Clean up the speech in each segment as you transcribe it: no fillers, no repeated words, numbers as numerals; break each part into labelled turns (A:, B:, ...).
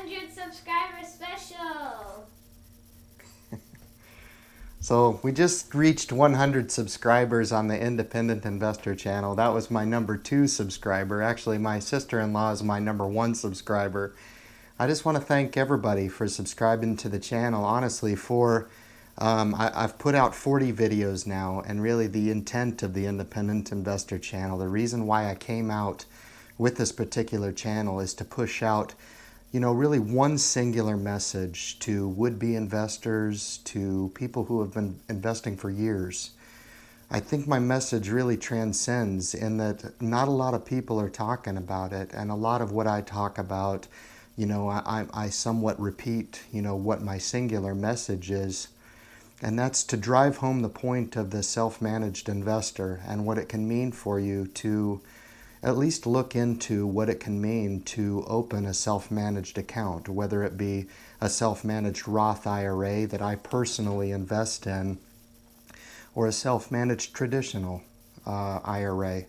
A: 100 subscriber special.
B: So we just reached 100 subscribers on the Independent Investor channel. That was my #2 subscriber. Actually, my sister-in-law is my #1 subscriber. I just want to thank everybody for subscribing to the channel. Honestly, I've put out 40 videos now, and really the intent of the Independent Investor channel, the reason why I came out with this particular channel is to push out really one singular message to would-be investors, to people who have been investing for years. I think my message really transcends in that not a lot of people are talking about it, and a lot of what I talk about, I somewhat repeat, what my singular message is, and that's to drive home the point of the self-managed investor and what it can mean for you to at least look into what it can mean to open a self-managed account, whether it be a self-managed Roth IRA that I personally invest in, or a self-managed traditional IRA.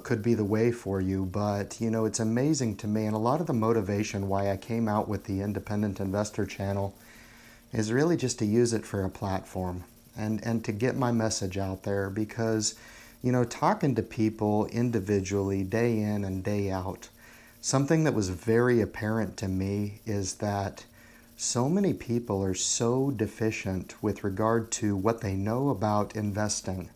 B: Could be the way for you, but it's amazing to me, and a lot of the motivation why I came out with the Independent Investor channel is really just to use it for a platform and to get my message out there, because talking to people individually, day in and day out, something that was very apparent to me is that so many people are so deficient with regard to what they know about investing.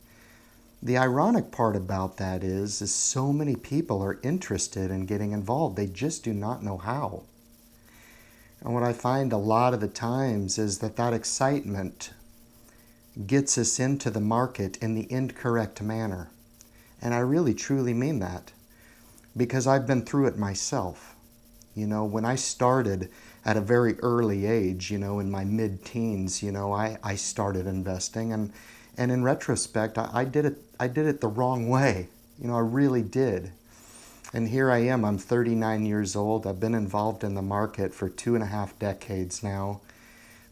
B: The ironic part about that is so many people are interested in getting involved. They just do not know how. And what I find a lot of the times is that excitement gets us into the market in the incorrect manner. And I really truly mean that, because I've been through it myself. When I started at a very early age, in my mid-teens, I started investing, and in retrospect, I did it the wrong way. I really did. And here I am, I'm 39 years old. I've been involved in the market for 2.5 decades now.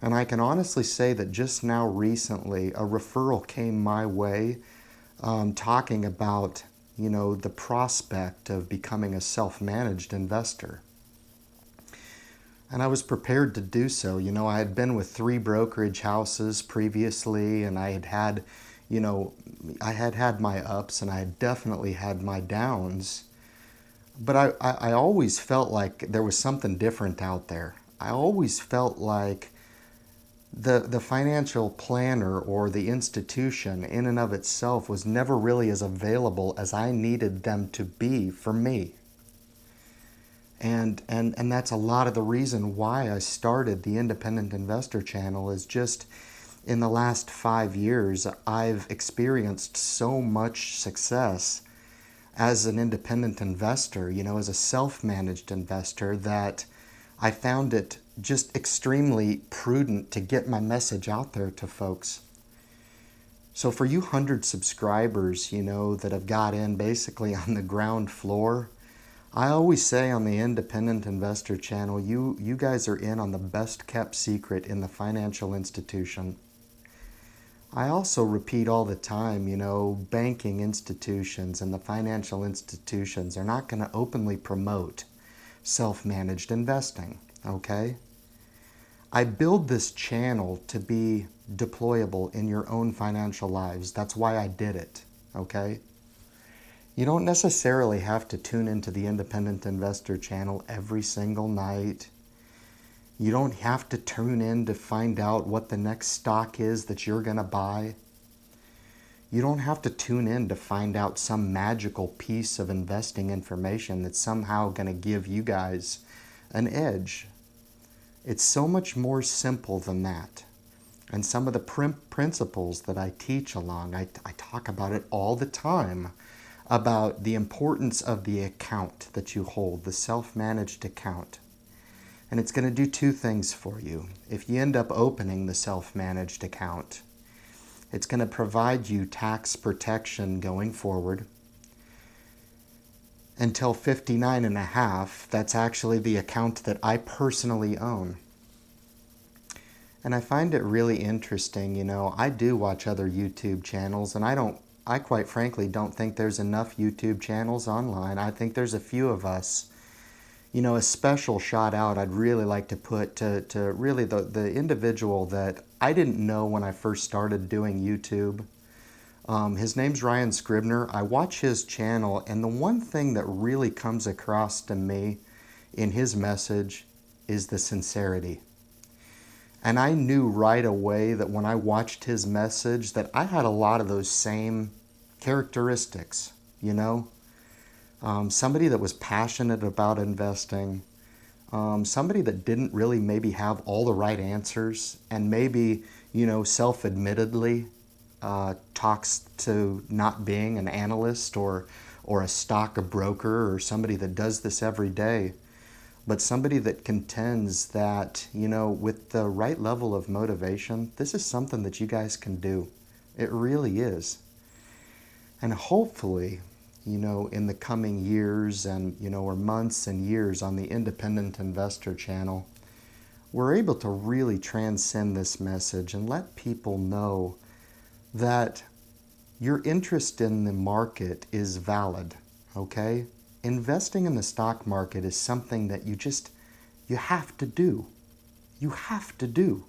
B: And I can honestly say that just now recently, a referral came my way talking about, the prospect of becoming a self-managed investor. And I was prepared to do so. I had been with 3 brokerage houses previously, and I had had my ups, and I had definitely had my downs. But I always felt like there was something different out there. I always felt like the financial planner or the institution in and of itself was never really as available as I needed them to be for me. And that's a lot of the reason why I started the Independent Investor channel. Is just in the last 5 years, I've experienced so much success as an independent investor, as a self-managed investor, that I found it just extremely prudent to get my message out there to folks. So for you 100 subscribers, that have got in basically on the ground floor, I always say on the Independent Investor channel, you guys are in on the best kept secret in the financial institution. I also repeat all the time, banking institutions and the financial institutions are not going to openly promote self-managed investing, okay? I build this channel to be deployable in your own financial lives. That's why I did it, okay? You don't necessarily have to tune into the Independent Investor channel every single night. You don't have to tune in to find out what the next stock is that you're going to buy. You don't have to tune in to find out some magical piece of investing information that's somehow going to give you guys an edge. It's so much more simple than that. And some of the principles that I teach along, I talk about it all the time, about the importance of the account that you hold, the self-managed account. And it's going to do 2 things for you. If you end up opening the self-managed account, it's going to provide you tax protection going forward. Until 59 and a half, that's actually the account that I personally own. And I find it really interesting, I do watch other YouTube channels, and I quite frankly don't think there's enough YouTube channels online. I think there's a few of us, a special shout out I'd really like to put to really the individual that I didn't know when I first started doing YouTube. His name's Ryan Scribner. I watch his channel, and the one thing that really comes across to me in his message is the sincerity. And I knew right away that when I watched his message that I had a lot of those same characteristics, somebody that was passionate about investing, somebody that didn't really maybe have all the right answers, and maybe, self-admittedly talks to not being an analyst or a stock broker or somebody that does this every day, but somebody that contends that, with the right level of motivation, this is something that you guys can do. It really is. And hopefully, in the coming years and, or months and years on the Independent Investor channel, we're able to really transcend this message and let people know that your interest in the market is valid, okay? Investing in the stock market is something that you have to do. You have to do.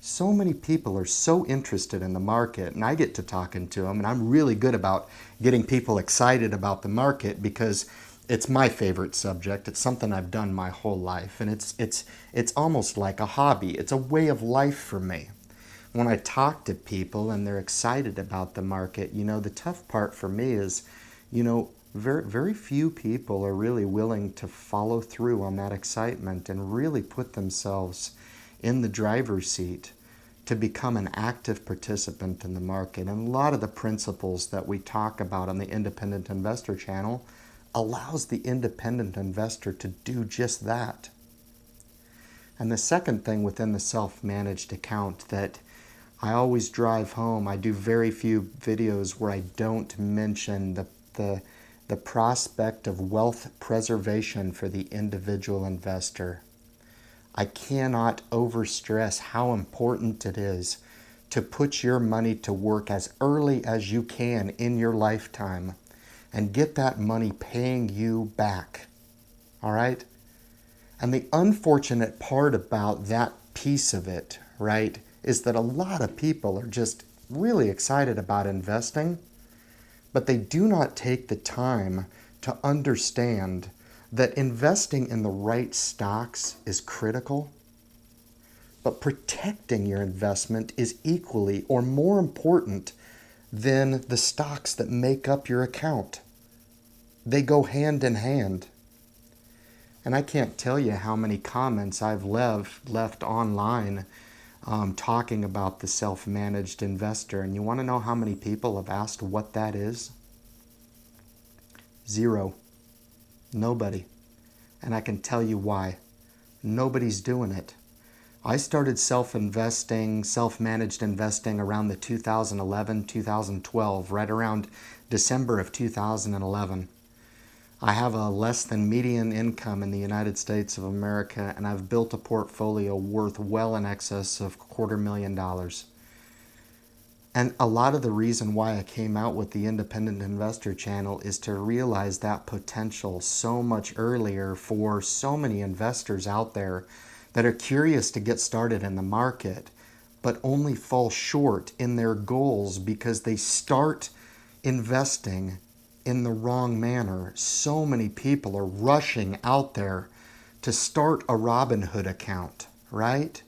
B: So many people are so interested in the market, and I get to talking to them, and I'm really good about getting people excited about the market because it's my favorite subject. It's something I've done my whole life, and it's almost like a hobby. It's a way of life for me. When I talk to people and they're excited about the market, the tough part for me is, very, very few people are really willing to follow through on that excitement and really put themselves in the driver's seat to become an active participant in the market. And a lot of the principles that we talk about on the Independent Investor channel allows the independent investor to do just that. And the second thing within the self-managed account that I always drive home, I do very few videos where I don't mention the prospect of wealth preservation for the individual investor. I cannot overstress how important it is to put your money to work as early as you can in your lifetime and get that money paying you back. All right? And the unfortunate part about that piece of it, right, is that a lot of people are just really excited about investing, but they do not take the time to understand that investing in the right stocks is critical, but protecting your investment is equally or more important than the stocks that make up your account. They go hand in hand. And I can't tell you how many comments I've left online talking about the self-managed investor. And you want to know how many people have asked what that is? 0. Nobody. And I can tell you why. Nobody's doing it. I started self-managed investing around the 2011-2012, right around December of 2011. I have a less than median income in the United States of America, and I've built a portfolio worth well in excess of $250,000. And a lot of the reason why I came out with the Independent Investor channel is to realize that potential so much earlier for so many investors out there that are curious to get started in the market, but only fall short in their goals because they start investing in the wrong manner. So many people are rushing out there to start a Robinhood account, right?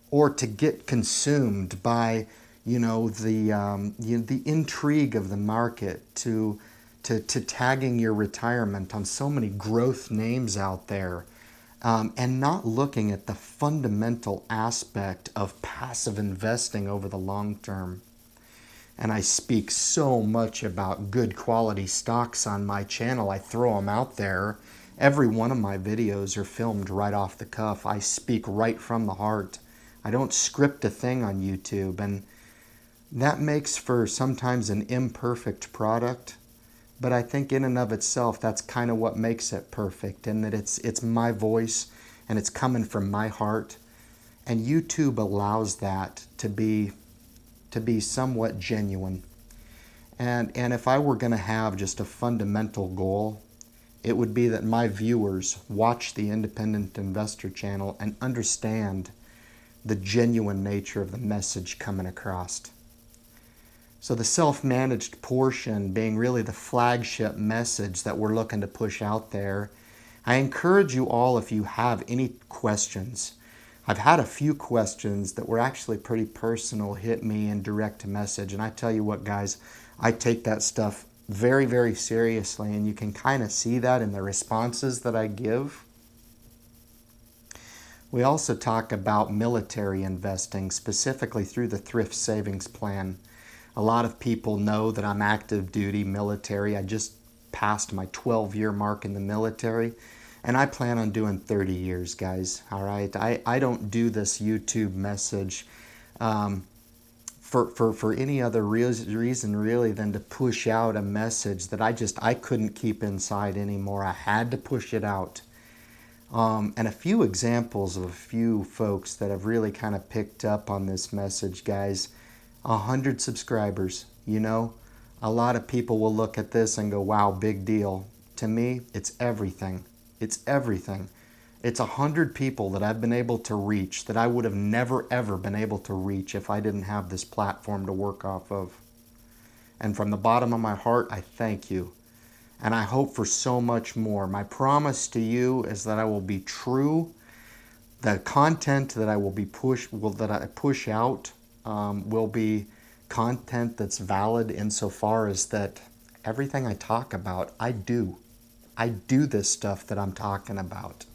B: Or to get consumed by, the intrigue of the market, to tagging your retirement on so many growth names out there, and not looking at the fundamental aspect of passive investing over the long term. And I speak so much about good quality stocks on my channel. I throw them out there. Every one of my videos are filmed right off the cuff. I speak right from the heart. I don't script a thing on YouTube, and that makes for sometimes an imperfect product. But I think in and of itself, that's kind of what makes it perfect, in that it's my voice and it's coming from my heart. And YouTube allows that to be somewhat genuine. And if I were going to have just a fundamental goal it would be that my viewers watch the Independent Investor channel and understand the genuine nature of the message coming across. So the self-managed portion being really the flagship message that we're looking to push out there. I encourage you all, if you have any questions. I've had a few questions that were actually pretty personal, hit me in direct message. And I tell you what, guys, I take that stuff very, very seriously. And you can kind of see that in the responses that I give. We also talk about military investing, specifically through the thrift savings plan. A lot of people know that I'm active duty military. I just passed my 12-year mark in the military, and I plan on doing 30 years, guys. All right, I don't do this YouTube message for any other reason really than to push out a message that I couldn't keep inside anymore. I had to push it out. And a few examples of a few folks that have really kind of picked up on this message, guys. 100 subscribers, you know, a lot of people will look at this and go, wow, big deal. To me, it's everything. It's everything. It's 100 people that I've been able to reach that I would have never, ever been able to reach if I didn't have this platform to work off of. And from the bottom of my heart, I thank you. And I hope for so much more. My promise to you is that I will be true. The content that I will be that I push out will be content that's valid insofar as that everything I talk about, I do. I do this stuff that I'm talking about.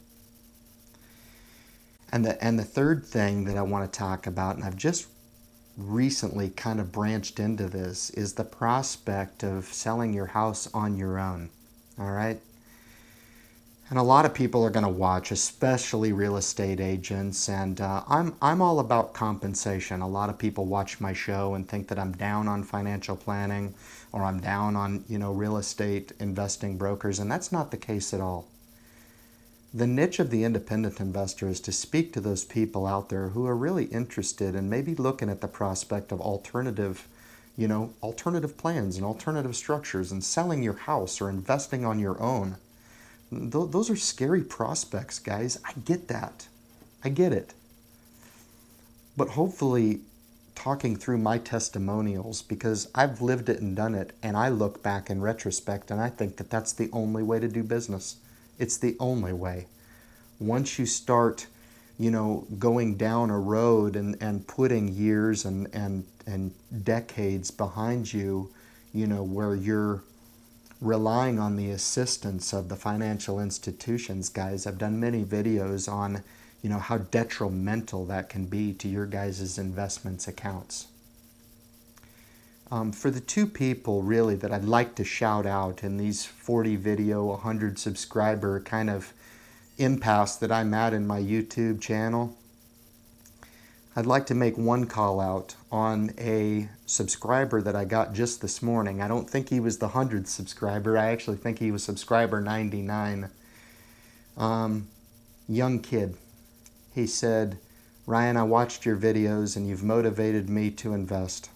B: And the third thing that I want to talk about, and I've just recently kind of branched into this, is the prospect of selling your house on your own. All right? And a lot of people are going to watch, especially real estate agents, and I'm all about compensation. A lot of people watch my show and think that I'm down on financial planning or I'm down on, you know, real estate investing brokers, and that's not the case at all. The niche of the independent investor is to speak to those people out there who are really interested and maybe looking at the prospect of alternative plans and alternative structures and selling your house or investing on your own. Those are scary prospects, guys. I get that. I get it. But hopefully talking through my testimonials, because I've lived it and done it, and I look back in retrospect and I think that that's the only way to do business. It's the only way. Once you start, you know, going down a road and putting years and decades behind you, you know, where you're relying on the assistance of the financial institutions, guys. I've done many videos on, you know, how detrimental that can be to your guys' investments accounts. For the two people really that I'd like to shout out in these 40 video, 100 subscriber kind of impasse that I'm at in my YouTube channel, I'd like to make one call out on a subscriber that I got just this morning. I don't think he was the 100th subscriber. I actually think he was subscriber 99. Young kid. He said, Ryan, I watched your videos and you've motivated me to invest.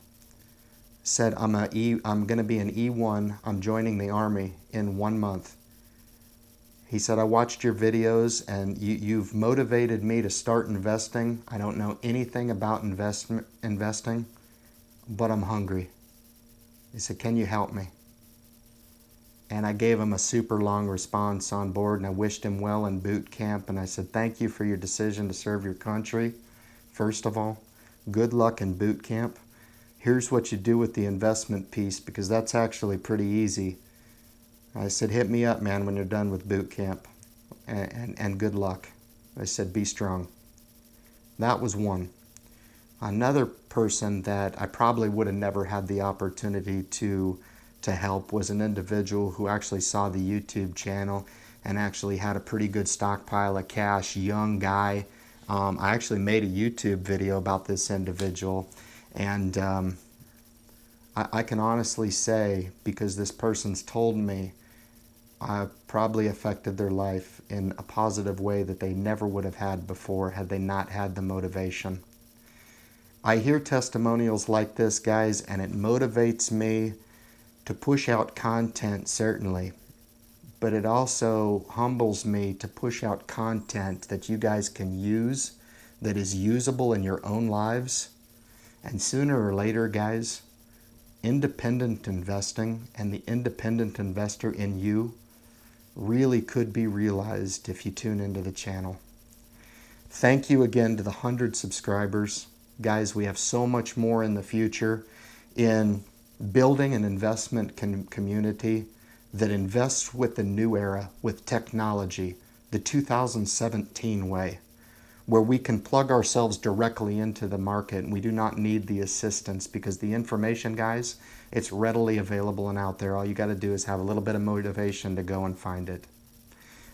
B: Said, I'm going to be an E1. I'm joining the Army in 1 month. He said, I watched your videos and you've motivated me to start investing. I don't know anything about investing, but I'm hungry. He said, can you help me? And I gave him a super long response on board, and I wished him well in boot camp. And I said, thank you for your decision to serve your country. First of all, good luck in boot camp. Here's what you do with the investment piece, because that's actually pretty easy. I said, hit me up, man, when you're done with boot camp, and good luck. I said, be strong. That was one. Another person that I probably would have never had the opportunity to help was an individual who actually saw the YouTube channel and actually had a pretty good stockpile of cash, young guy. I actually made a YouTube video about this individual, and I can honestly say, because this person's told me, I probably affected their life in a positive way that they never would have had before had they not had the motivation. I hear testimonials like this, guys, and it motivates me to push out content, certainly. but it also humbles me to push out content that you guys can use, that is usable in your own lives. And sooner or later, guys, independent investing and the independent investor in you really could be realized if you tune into the channel. Thank you again to the 100 subscribers. Guys, we have so much more in the future in building an investment community that invests with the new era, with technology, the 2017 way, where we can plug ourselves directly into the market and we do not need the assistance, because the information, guys, it's readily available and out there. All you got to do is have a little bit of motivation to go and find it.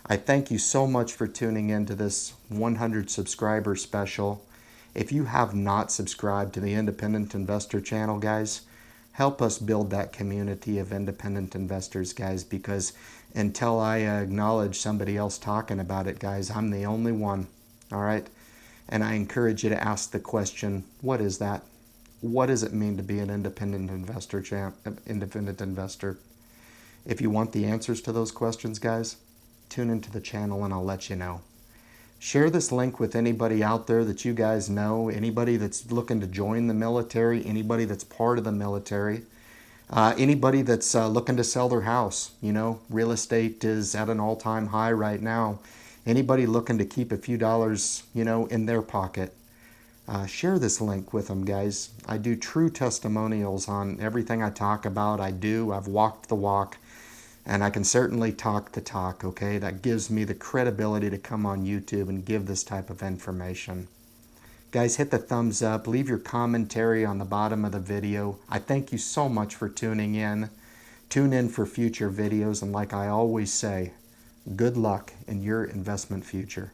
B: I thank you so much for tuning in to this 100 subscriber special. If you have not subscribed to the Independent Investor channel, guys, help us build that community of independent investors, guys, because until I acknowledge somebody else talking about it, guys, I'm the only one. All right? And I encourage you to ask the question, what is that? What does it mean to be an independent investor, independent investor? If you want the answers to those questions, guys, tune into the channel and I'll let you know. Share this link with anybody out there that you guys know, anybody that's looking to join the military, anybody that's part of the military, anybody that's looking to sell their house. You know, real estate is at an all-time high right now. Anybody looking to keep a few dollars, you know, in their pocket. Share this link with them, guys. I do true testimonials on everything I talk about. I've walked the walk. And I can certainly talk the talk, okay? That gives me the credibility to come on YouTube and give this type of information. Guys, hit the thumbs up. Leave your commentary on the bottom of the video. I thank you so much for tuning in. Tune in for future videos. And like I always say, good luck in your investment future.